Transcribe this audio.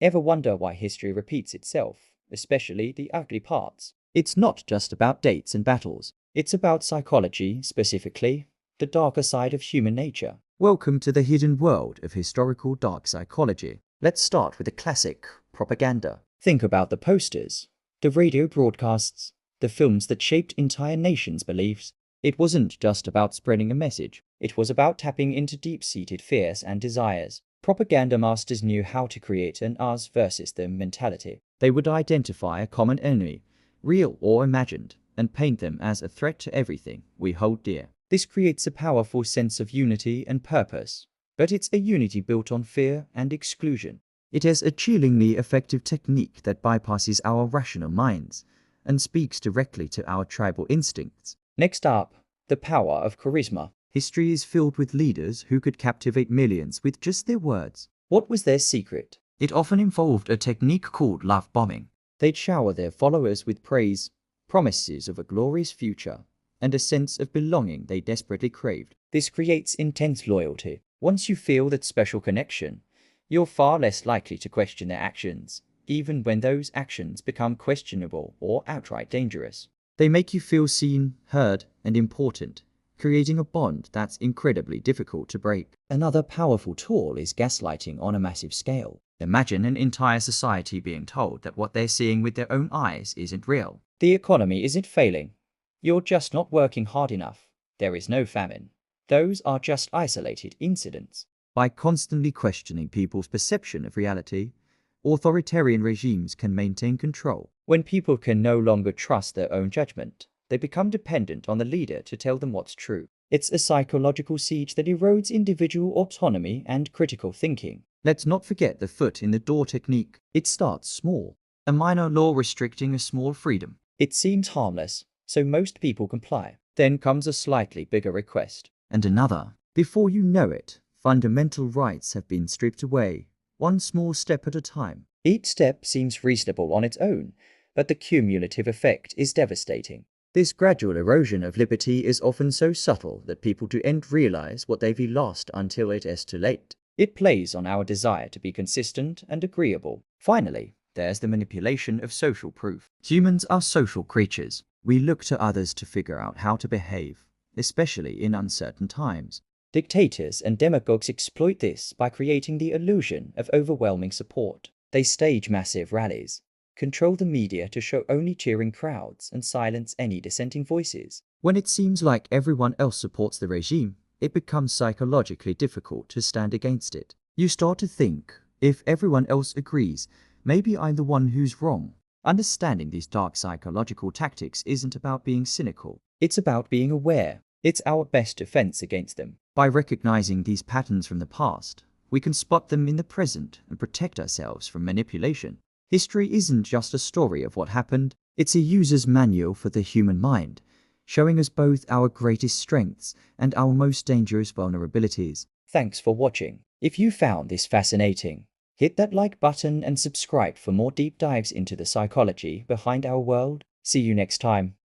Ever wonder why history repeats itself, especially the ugly parts? It's not just about dates and battles. It's about psychology, specifically, the darker side of human nature. Welcome to the hidden world of historical dark psychology. Let's start with the classic, propaganda. Think about the posters, the radio broadcasts, the films that shaped entire nations' beliefs. It wasn't just about spreading a message. It was about tapping into deep-seated fears and desires. Propaganda masters knew how to create an us versus them mentality. They would identify a common enemy, real or imagined, and paint them as a threat to everything we hold dear. This creates a powerful sense of unity and purpose, but it's a unity built on fear and exclusion. It is a chillingly effective technique that bypasses our rational minds and speaks directly to our tribal instincts. Next up, the power of charisma. History is filled with leaders who could captivate millions with just their words. What was their secret? It often involved a technique called love bombing. They'd shower their followers with praise, promises of a glorious future, and a sense of belonging they desperately craved. This creates intense loyalty. Once you feel that special connection, you're far less likely to question their actions, even when those actions become questionable or outright dangerous. They make you feel seen, heard, and important, creating a bond that's incredibly difficult to break. Another powerful tool is gaslighting on a massive scale. Imagine an entire society being told that what they're seeing with their own eyes isn't real. The economy isn't failing. You're just not working hard enough. There is no famine. Those are just isolated incidents. By constantly questioning people's perception of reality, authoritarian regimes can maintain control. When people can no longer trust their own judgment, they become dependent on the leader to tell them what's true. It's a psychological siege that erodes individual autonomy and critical thinking. Let's not forget the foot in the door technique. It starts small. A minor law restricting a small freedom. It seems harmless, so most people comply. Then comes a slightly bigger request. And another. Before you know it, fundamental rights have been stripped away, one small step at a time. Each step seems reasonable on its own, but the cumulative effect is devastating. This gradual erosion of liberty is often so subtle that people don't realize what they've lost until it is too late. It plays on our desire to be consistent and agreeable. Finally, there's the manipulation of social proof. Humans are social creatures. We look to others to figure out how to behave, especially in uncertain times. Dictators and demagogues exploit this by creating the illusion of overwhelming support. They stage massive rallies, control the media to show only cheering crowds, and silence any dissenting voices. When it seems like everyone else supports the regime, it becomes psychologically difficult to stand against it. You start to think, if everyone else agrees, maybe I'm the one who's wrong. Understanding these dark psychological tactics isn't about being cynical. It's about being aware. It's our best defense against them. By recognizing these patterns from the past, we can spot them in the present and protect ourselves from manipulation. History isn't just a story of what happened, it's a user's manual for the human mind, showing us both our greatest strengths and our most dangerous vulnerabilities. Thanks for watching. If you found this fascinating, hit that like button and subscribe for more deep dives into the psychology behind our world. See you next time.